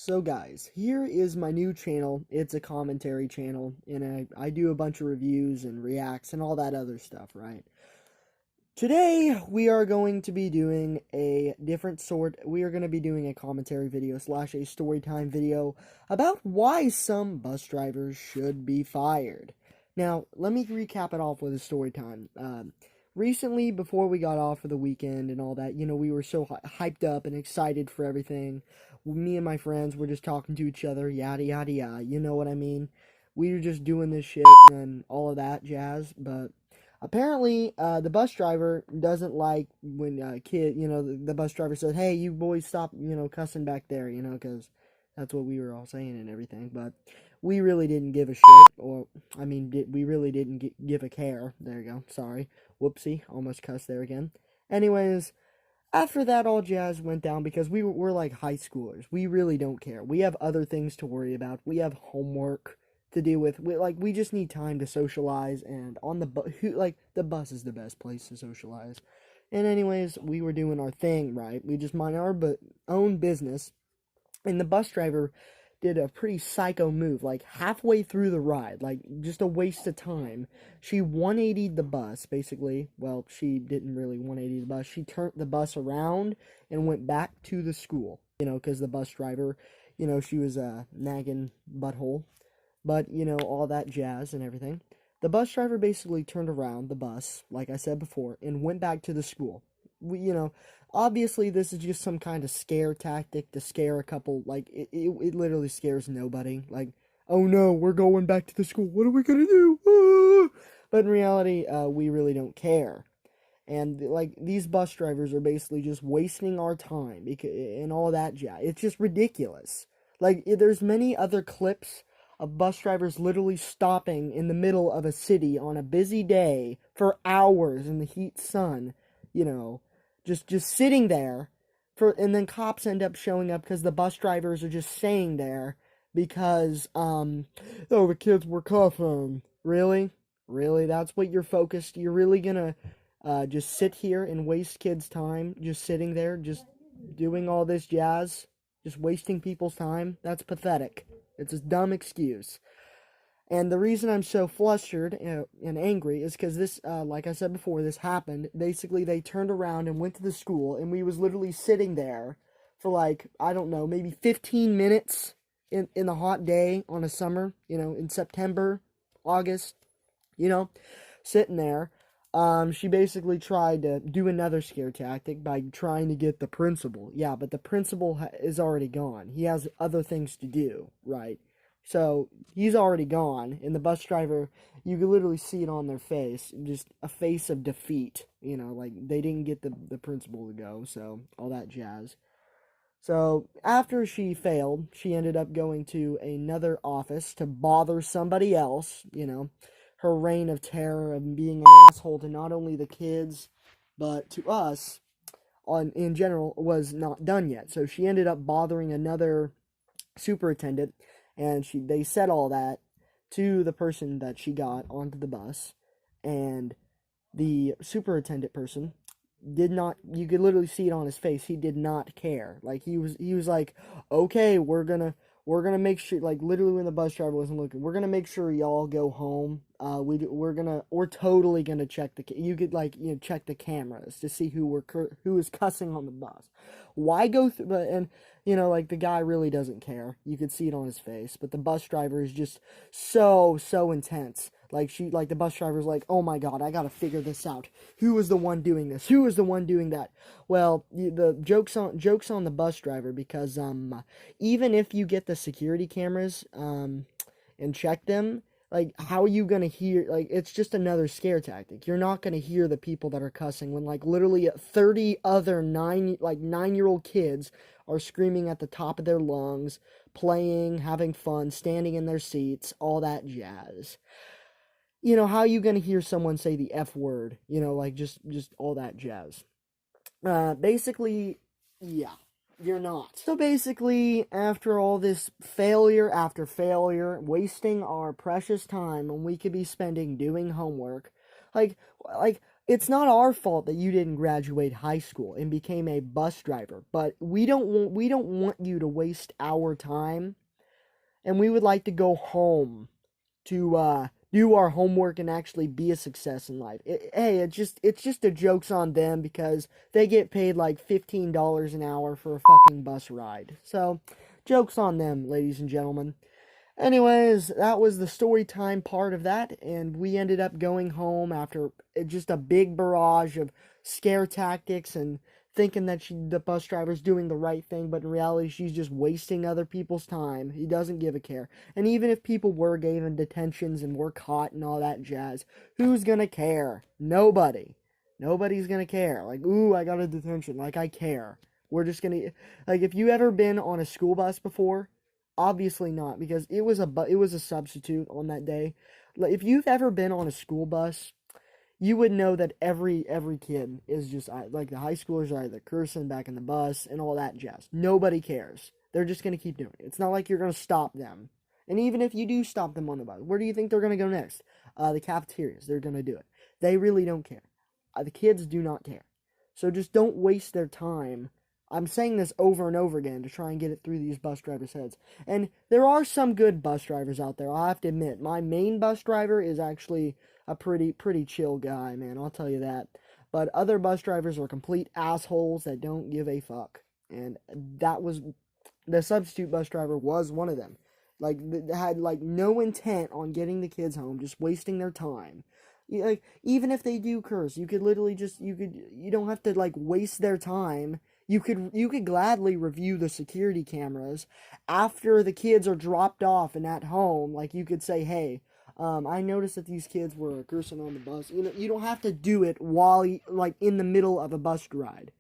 So guys, here is my new channel. It's a commentary channel, and I do a bunch of reviews and reacts and all that other stuff, right? Today, we are going to be doing a different sort. We are going to be doing a commentary video slash a story time video about why some bus drivers should be fired. Now, let me recap it off with a story time. Recently, before we got off for the weekend and all that, we were so hyped up and excited for everything. Me and my friends were just talking to each other, yada yada yada, you know what I mean? We were just doing this shit and all of that jazz, but apparently, the bus driver doesn't like when the bus driver said, "Hey, you boys, stop, cussing back there," because that's what we were all saying and everything. But we really didn't give a shit, or we really didn't give a care. There you go. Sorry, whoopsie, almost cussed there again. Anyways, after that, all jazz went down because we're like high schoolers. We really don't care. We have other things to worry about. We have homework to deal with. We just need time to socialize, and on the the bus is the best place to socialize. And anyways, we were doing our thing, right? We just mind our own business, and the bus driver did a pretty psycho move, like halfway through the ride, like just a waste of time. She 180'd the bus, basically. Well, she didn't really 180 the bus. She turned the bus around and went back to the school, because the bus driver, she was a nagging butthole. But, all that jazz and everything. The bus driver basically turned around the bus, like I said before, and went back to the school. Obviously this is just some kind of scare tactic to scare a couple. Like, it literally scares nobody. Like, oh no, we're going back to the school. What are we gonna do? Ah! But in reality, we really don't care. And, like, these bus drivers are basically just wasting our time and all that jazz. It's just ridiculous. Like, there's many other clips of bus drivers literally stopping in the middle of a city on a busy day for hours in the heat sun, just sitting there and then cops end up showing up because the bus drivers are just staying there because the kids were cuffing. Really? That's what you're focused? You're really gonna just sit here and waste kids' time just sitting there, just doing all this jazz, just wasting people's time? That's pathetic. It's a dumb excuse. And the reason I'm so flustered and angry is because this, like I said before, this happened. Basically, they turned around and went to the school, and we was literally sitting there for, like, I don't know, maybe 15 minutes in the hot day on a summer, in September, August, sitting there. She basically tried to do another scare tactic by trying to get the principal. Yeah, but the principal is already gone. He has other things to do, right? So, he's already gone, and the bus driver, you can literally see it on their face, just a face of defeat, like, they didn't get the principal to go, so, all that jazz. So, after she failed, she ended up going to another office to bother somebody else, her reign of terror of being an asshole to not only the kids, but to us, in general, was not done yet. So she ended up bothering another superintendent, and they said all that to the person that she got onto the bus, and the superintendent person did not, you could literally see it on his face, he did not care. Like, he was like, okay, we're gonna make sure, like, literally when the bus driver wasn't looking, we're gonna make sure y'all go home. We're totally gonna check you could, like, check the cameras to see who is cussing on the bus. Why go through, and, like, the guy really doesn't care. You could see it on his face, but the bus driver is just so intense. Like, the bus driver's like, oh my god, I gotta figure this out. Who was the one doing this? Who was the one doing that? Well, the joke's on the bus driver, because, even if you get the security cameras, and check them, like, how are you gonna hear, like, it's just another scare tactic. You're not gonna hear the people that are cussing when, like, literally 30 other 9-year-old kids are screaming at the top of their lungs, playing, having fun, standing in their seats, all that jazz. How are you gonna hear someone say the F word? Like, just all that jazz. Basically, yeah, you're not. So basically, after all this failure after failure, wasting our precious time when we could be spending doing homework, like, it's not our fault that you didn't graduate high school and became a bus driver, but we don't want you to waste our time, and we would like to go home to do our homework and actually be a success in life. Hey, it's just a joke's on them because they get paid like $15 an hour for a fucking bus ride. So, joke's on them, ladies and gentlemen. Anyways, that was the story time part of that, and we ended up going home after just a big barrage of scare tactics and thinking that the bus driver's doing the right thing, but in reality, she's just wasting other people's time. He doesn't give a care. And even if people were given detentions and were caught and all that jazz, who's gonna care? Nobody. Nobody's gonna care. Like, ooh, I got a detention. Like, I care. We're just gonna, like, if you ever been on a school bus before, obviously not, because it was a substitute on that day. Like, if you've ever been on a school bus, you would know that every kid is just like the high schoolers are either cursing back in the bus and all that jazz. Nobody cares. They're just gonna keep doing it. It's not like you're gonna stop them. And even if you do stop them on the bus, where do you think they're gonna go next? The cafeterias. They're gonna do it. They really don't care. The kids do not care. So just don't waste their time. I'm saying this over and over again to try and get it through these bus drivers' heads. And there are some good bus drivers out there, I have to admit. My main bus driver is actually a pretty chill guy, man, I'll tell you that. But other bus drivers are complete assholes that don't give a fuck. And the substitute bus driver was one of them. Like, had, like, no intent on getting the kids home, just wasting their time. Like, even if they do curse, you could literally just, you don't have to, like, waste their time. You could gladly review the security cameras after the kids are dropped off and at home. Like, you could say, hey, I noticed that these kids were cursing on the bus. You know, you don't have to do it while like in the middle of a bus ride.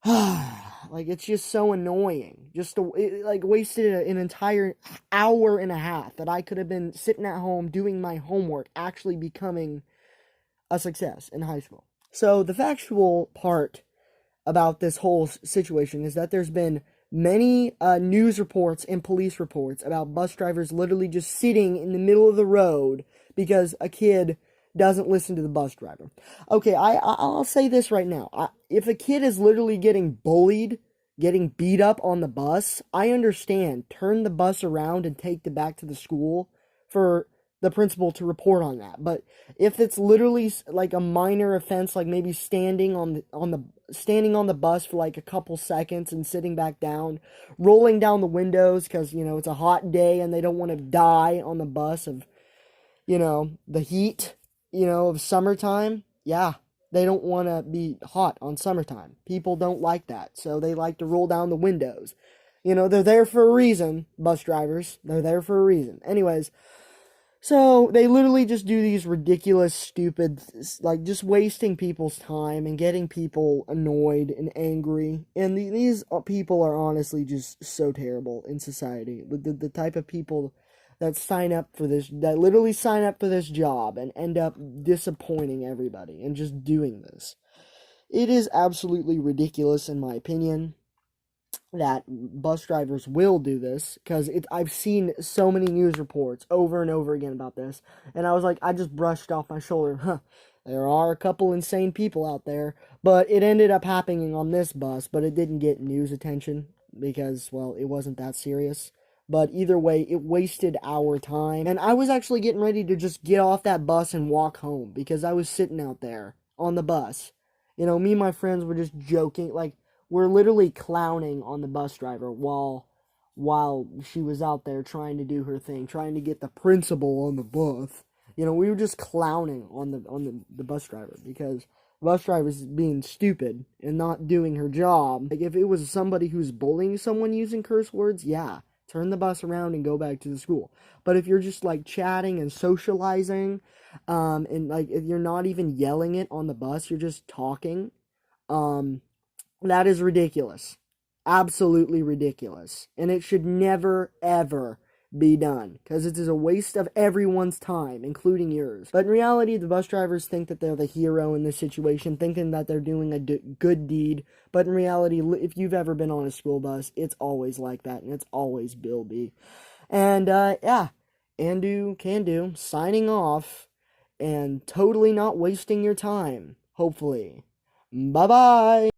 Like, it's just so annoying. Like, wasted an entire hour and a half that I could have been sitting at home doing my homework, actually becoming a success in high school. So the factual part about this whole situation is that there's been many news reports and police reports about bus drivers literally just sitting in the middle of the road because a kid doesn't listen to the bus driver. Okay, I'll say this right now. If a kid is literally getting bullied, getting beat up on the bus, I understand. Turn the bus around and take it back to the school for the principal to report on that. But if it's literally like a minor offense, like maybe standing on the bus for like a couple seconds and sitting back down, rolling down the windows because, you know, it's a hot day and they don't want to die on the bus of, you know, the heat, you know, of summertime. Yeah, they don't want to be hot on summertime. People don't like that, so they like to roll down the windows. You know, they're there for a reason, bus drivers. They're there for a reason. Anyways, so they literally just do these ridiculous, stupid, like, just wasting people's time and getting people annoyed and angry. And these people are honestly just so terrible in society. The type of people that literally sign up for this job and end up disappointing everybody and just doing this. It is absolutely ridiculous, in my opinion, that bus drivers will do this, because I've seen so many news reports over and over again about this, and I was like, I just brushed off my shoulder, there are a couple insane people out there, but it ended up happening on this bus, but it didn't get news attention, because, well, it wasn't that serious. But either way, it wasted our time, and I was actually getting ready to just get off that bus and walk home, because I was sitting out there on the bus. You know, me and my friends were just joking, like, we're literally clowning on the bus driver while she was out there trying to do her thing, trying to get the principal on the bus. You know, we were just clowning on the bus driver, because the bus driver's being stupid and not doing her job. Like, if it was somebody who's bullying someone using curse words, yeah, turn the bus around and go back to the school. But if you're just, like, chatting and socializing, and, like, if you're not even yelling it on the bus, you're just talking, that is ridiculous. Absolutely ridiculous. And it should never, ever be done, because it is a waste of everyone's time, including yours. But in reality, the bus drivers think that they're the hero in this situation, thinking that they're doing a good deed. But in reality, if you've ever been on a school bus, it's always like that, and it's always Bill B. And, yeah, Andu, can do, signing off. and totally not wasting your time, hopefully. Bye bye!